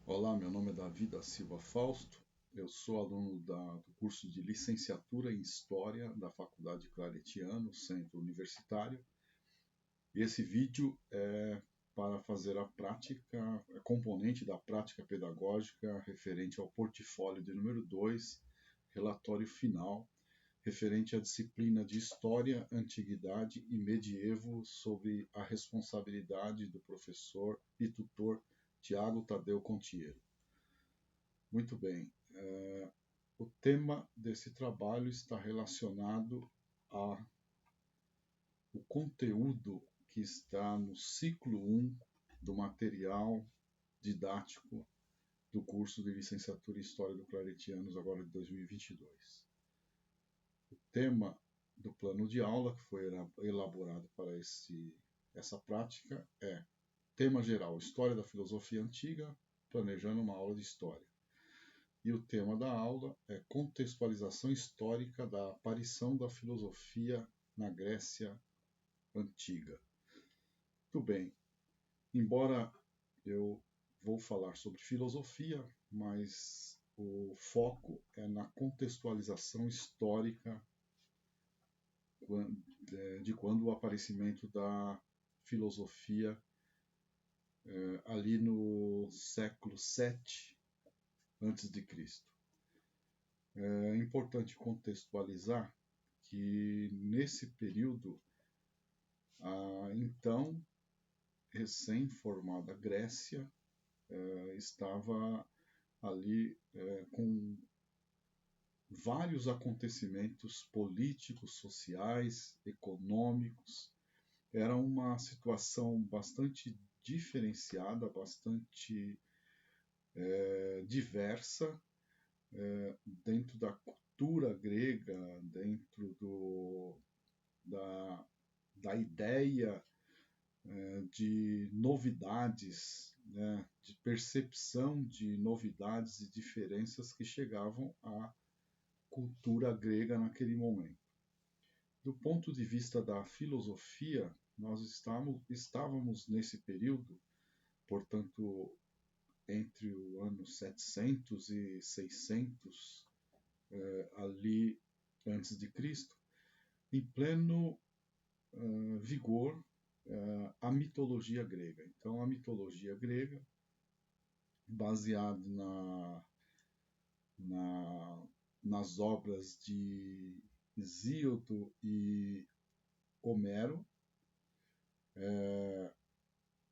Olá, meu nome é Davi da Silva Fausto, eu sou aluno do curso de Licenciatura em História da Faculdade Claretiano, Centro Universitário, e esse vídeo é para fazer a prática, componente da prática pedagógica referente ao portfólio de número 2, relatório final, referente à disciplina de História, Antiguidade e Medievo sobre a responsabilidade do professor e tutor Tiago Tadeu Contiero. Muito bem. O tema desse trabalho está relacionado ao conteúdo que está no ciclo 1 do material didático do curso de Licenciatura em História do Claretianos, agora de 2022. O tema do plano de aula que foi elaborado para essa prática é tema geral, História da Filosofia Antiga, planejando uma aula de História. E o tema da aula é contextualização histórica da aparição da filosofia na Grécia Antiga. Muito bem, embora eu vou falar sobre filosofia, mas o foco é na contextualização histórica de quando o aparecimento da filosofia ali no século VII a.C. É importante contextualizar que nesse período, a então recém-formada Grécia estava ali com vários acontecimentos políticos, sociais, econômicos. Era uma situação bastante diferenciada, bastante diversa, dentro da cultura grega, dentro da ideia de novidades, né, de percepção de novidades e diferenças que chegavam à cultura grega naquele momento. Do ponto de vista da filosofia, nós estávamos nesse período, portanto, entre o ano 700 e 600 ali antes de Cristo, em pleno vigor a mitologia grega. Então, a mitologia grega, baseada nas obras de Hesíodo e Homero,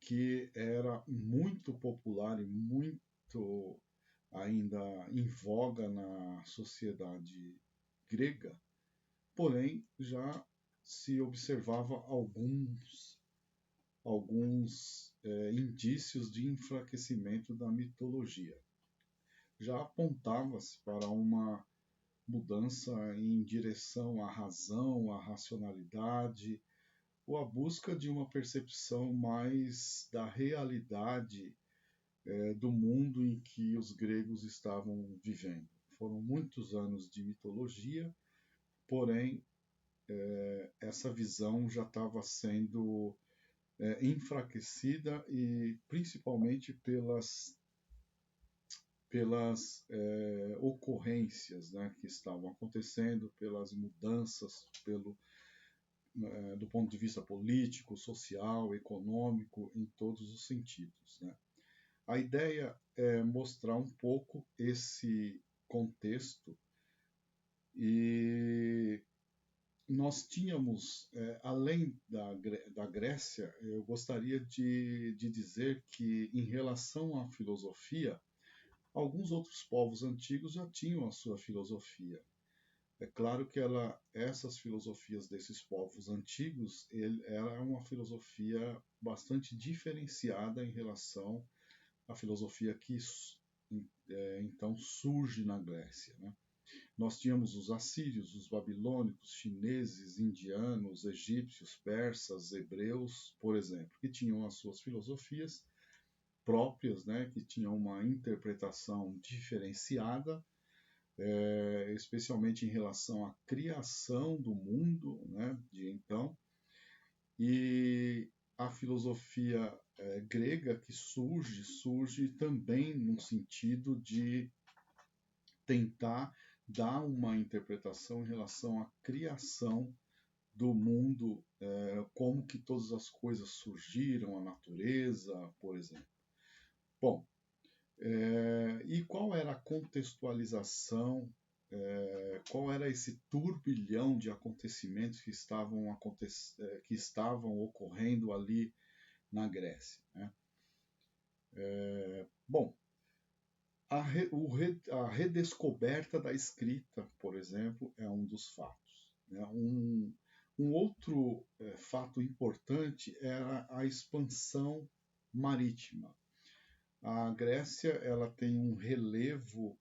que era muito popular e muito ainda em voga na sociedade grega, porém já se observava alguns indícios de enfraquecimento da mitologia. Já apontava-se para uma mudança em direção à razão, à racionalidade, ou a busca de uma percepção mais da realidade do mundo em que os gregos estavam vivendo. Foram muitos anos de mitologia, porém essa visão já estava sendo enfraquecida e principalmente pelas ocorrências, né, que estavam acontecendo, pelas mudanças, do ponto de vista político, social, econômico, em todos os sentidos, né. A ideia é mostrar um pouco esse contexto e nós tínhamos, além da Grécia, eu gostaria de dizer que, em relação à filosofia, alguns outros povos antigos já tinham a sua filosofia. É claro que essas filosofias desses povos antigos, era uma filosofia bastante diferenciada em relação à filosofia que então surge na Grécia, né? Nós tínhamos os assírios, os babilônicos, chineses, indianos, egípcios, persas, hebreus, por exemplo, que tinham as suas filosofias próprias, né, que tinham uma interpretação diferenciada, especialmente em relação à criação do mundo, né, de então, e a filosofia grega que surge também no sentido de tentar dar uma interpretação em relação à criação do mundo, como que todas as coisas surgiram, a natureza, por exemplo. Bom, e qual era a contextualização, qual era esse turbilhão de acontecimentos que estavam ocorrendo ali na Grécia, né? Bom, a redescoberta da escrita, por exemplo, é um dos fatos, né? Um outro fato importante era a expansão marítima. A Grécia ela tem um relevo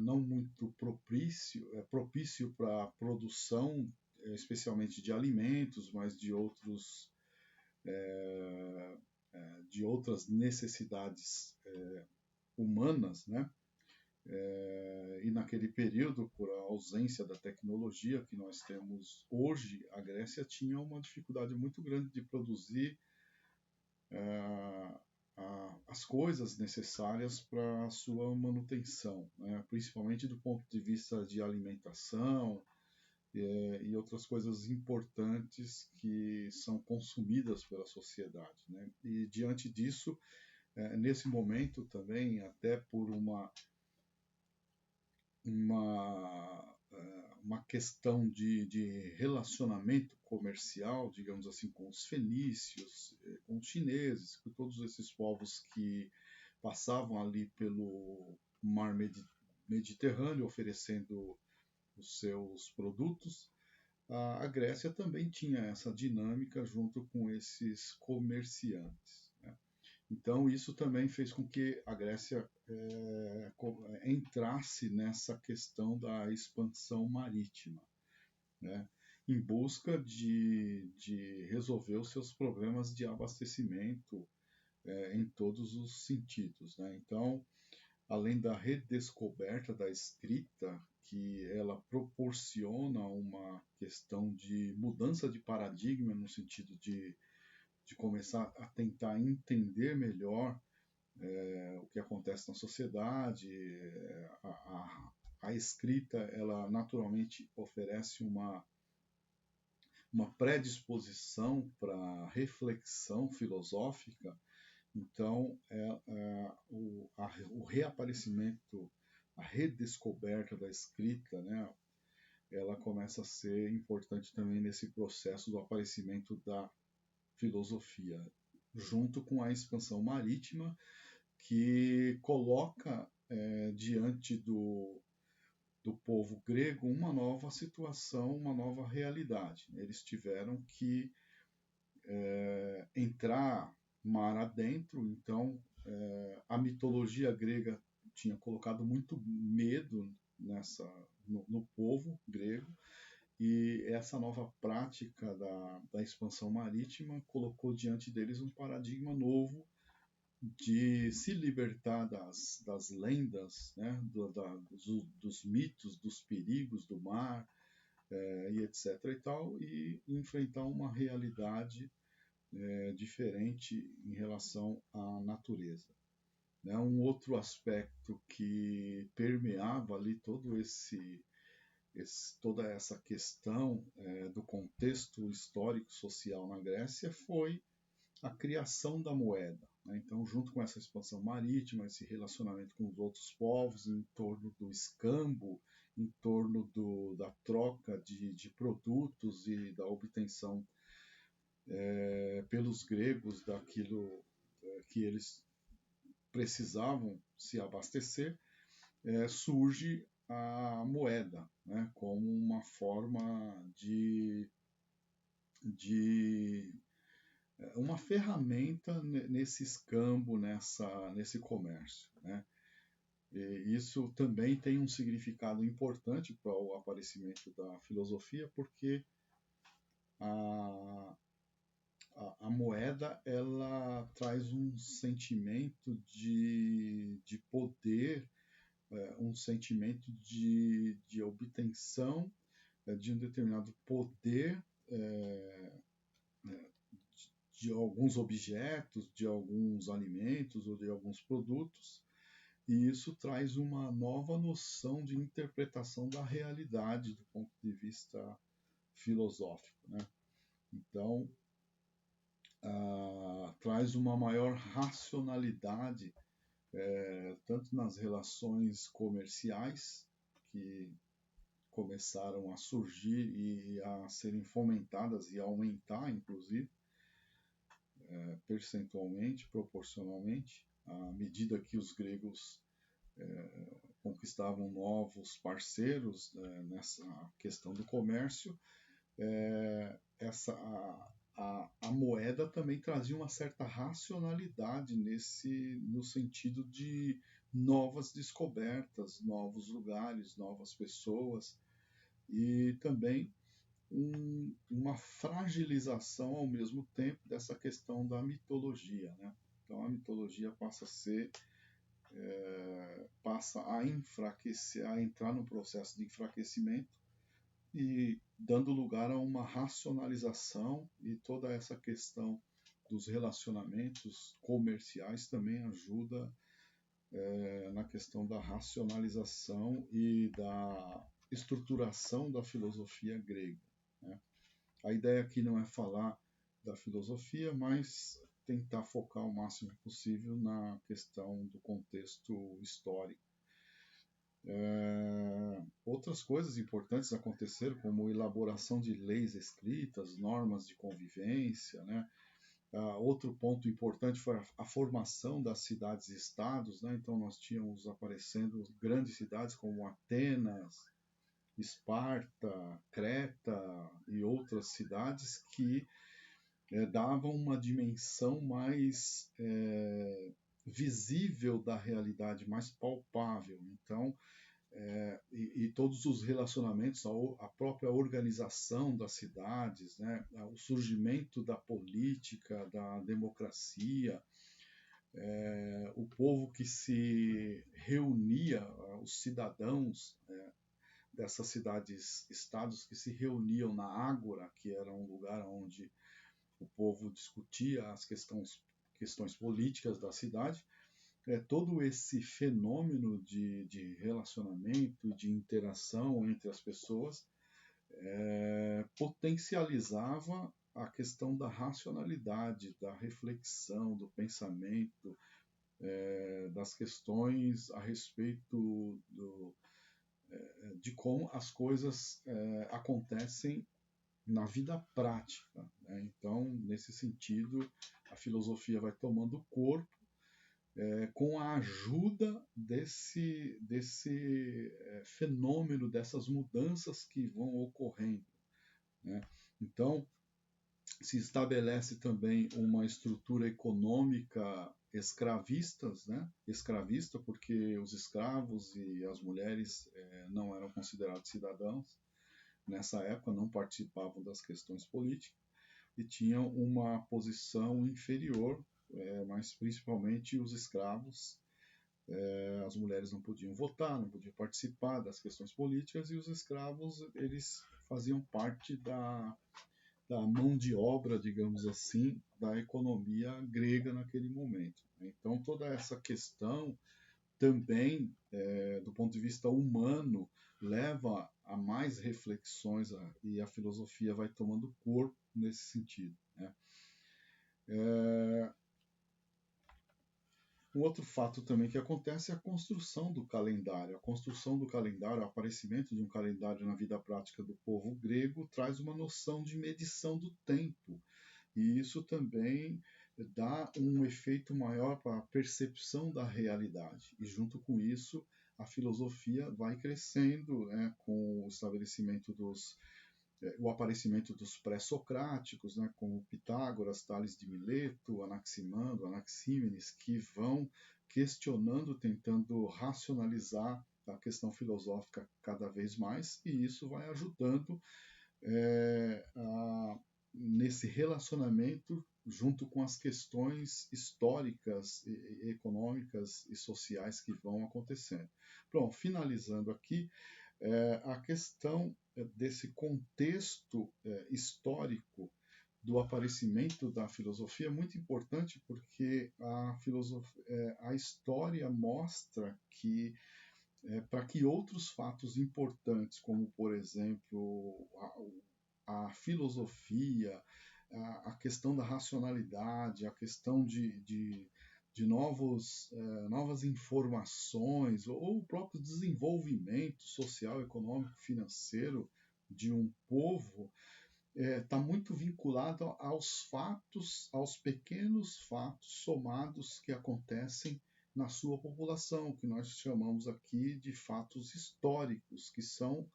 não muito propício para a produção, especialmente de alimentos, mas de outras necessidades humanas, né? E naquele período, por a ausência da tecnologia que nós temos hoje, a Grécia tinha uma dificuldade muito grande de produzir as coisas necessárias para a sua manutenção, né? Principalmente do ponto de vista de alimentação e outras coisas importantes que são consumidas pela sociedade, né? E diante disso, nesse momento também, até por uma questão de relacionamento comercial, digamos assim, com os fenícios, com os chineses, com todos esses povos que passavam ali pelo mar Mediterrâneo oferecendo os seus produtos, a Grécia também tinha essa dinâmica junto com esses comerciantes, né? Então, isso também fez com que a Grécia entrasse nessa questão da expansão marítima, né? Em busca de resolver os seus problemas de abastecimento em todos os sentidos, né? Então, além da redescoberta da escrita, que ela proporciona uma questão de mudança de paradigma no sentido de começar a tentar entender melhor o que acontece na sociedade. A escrita, ela naturalmente oferece uma predisposição para reflexão filosófica. Então, o reaparecimento, a redescoberta da escrita, né, ela começa a ser importante também nesse processo do aparecimento da filosofia, junto com a expansão marítima, que coloca diante do povo grego uma nova situação, uma nova realidade. Eles tiveram que entrar mar adentro, então a mitologia grega tinha colocado muito medo no povo grego, e essa nova prática da expansão marítima colocou diante deles um paradigma novo de se libertar das lendas, né, dos mitos, dos perigos do mar, e etc. e tal, e enfrentar uma realidade diferente em relação à natureza, né? Um outro aspecto que permeava ali toda essa questão do contexto histórico-social na Grécia foi a criação da moeda, né? Então, junto com essa expansão marítima, esse relacionamento com os outros povos em torno do escambo, em torno da troca de produtos e da obtenção pelos gregos daquilo que eles precisavam se abastecer, surge a moeda, né, como uma forma de uma ferramenta nesse escambo, nesse comércio, né? E isso também tem um significado importante para o aparecimento da filosofia, porque a, a moeda ela traz um sentimento de poder, um sentimento de obtenção de um determinado poder de alguns objetos, de alguns alimentos ou de alguns produtos, e isso traz uma nova noção de interpretação da realidade do ponto de vista filosófico, né? Então, traz uma maior racionalidade, tanto nas relações comerciais, que começaram a surgir e a serem fomentadas e a aumentar, inclusive, percentualmente, proporcionalmente, à medida que os gregos conquistavam novos parceiros nessa questão do comércio, a moeda também trazia uma certa racionalidade no sentido de novas descobertas, novos lugares, novas pessoas, e também uma fragilização ao mesmo tempo dessa questão da mitologia, né? Então a mitologia passa a enfraquecer, a entrar no processo de enfraquecimento e dando lugar a uma racionalização, e toda essa questão dos relacionamentos comerciais também ajuda na questão da racionalização e da estruturação da filosofia grega, né? A ideia aqui não é falar da filosofia, mas tentar focar o máximo possível na questão do contexto histórico. Outras coisas importantes aconteceram, como elaboração de leis escritas, normas de convivência, né? Outro ponto importante foi a formação das cidades e estados, né? Então nós tínhamos aparecendo grandes cidades como Atenas, Esparta, Creta e outras cidades que davam uma dimensão mais visível da realidade, mais palpável. Então, e todos os relacionamentos, a própria organização das cidades, né, o surgimento da política, da democracia, o povo que se reunia, os cidadãos dessas cidades-estados que se reuniam na Ágora, que era um lugar onde o povo discutia as questões políticas da cidade. Todo esse fenômeno de relacionamento, de interação entre as pessoas, potencializava a questão da racionalidade, da reflexão, do pensamento, das questões a respeito de como as coisas acontecem na vida prática, né? Então, nesse sentido, a filosofia vai tomando corpo com a ajuda desse fenômeno, dessas mudanças que vão ocorrendo, né? Então, se estabelece também uma estrutura econômica escravista, porque os escravos e as mulheres não eram considerados cidadãos nessa época, não participavam das questões políticas e tinham uma posição inferior, mas principalmente os escravos. As mulheres não podiam votar, não podiam participar das questões políticas, e os escravos eles faziam parte da mão de obra, digamos assim, da economia grega naquele momento. Então toda essa questão também, do ponto de vista humano, leva a mais reflexões, e a filosofia vai tomando corpo nesse sentido, né? Um outro fato também que acontece é a construção do calendário. A construção do calendário, o aparecimento de um calendário na vida prática do povo grego traz uma noção de medição do tempo. E isso também dá um efeito maior para a percepção da realidade. E junto com isso, a filosofia vai crescendo, né, com o estabelecimento o aparecimento dos pré-socráticos, né, como Pitágoras, Tales de Mileto, Anaximandro, Anaxímenes, que vão questionando, tentando racionalizar a questão filosófica cada vez mais, e isso vai ajudando nesse relacionamento junto com as questões históricas, econômicas e sociais que vão acontecendo. Pronto, finalizando aqui, a questão desse contexto histórico do aparecimento da filosofia é muito importante porque a história mostra que para que outros fatos importantes, como por exemplo a filosofia, a questão da racionalidade, a questão de novas informações, ou o próprio desenvolvimento social, econômico, financeiro de um povo, está muito vinculado aos fatos, aos pequenos fatos somados que acontecem na sua população, que nós chamamos aqui de fatos históricos, que são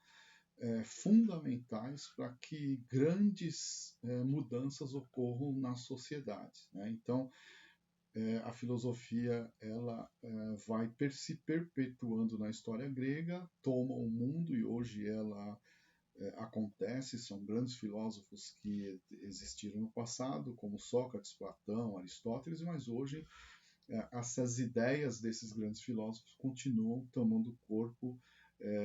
fundamentais para que grandes mudanças ocorram nas sociedades. Né? Então, a filosofia ela vai se perpetuando na história grega, toma o mundo e hoje ela acontece, são grandes filósofos que existiram no passado, como Sócrates, Platão, Aristóteles, mas hoje essas ideias desses grandes filósofos continuam tomando corpo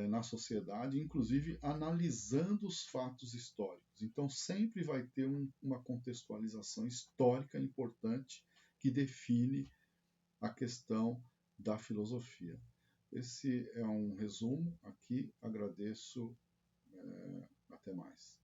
na sociedade, inclusive analisando os fatos históricos. Então, sempre vai ter uma contextualização histórica importante que define a questão da filosofia. Esse é um resumo aqui. Agradeço. Até mais.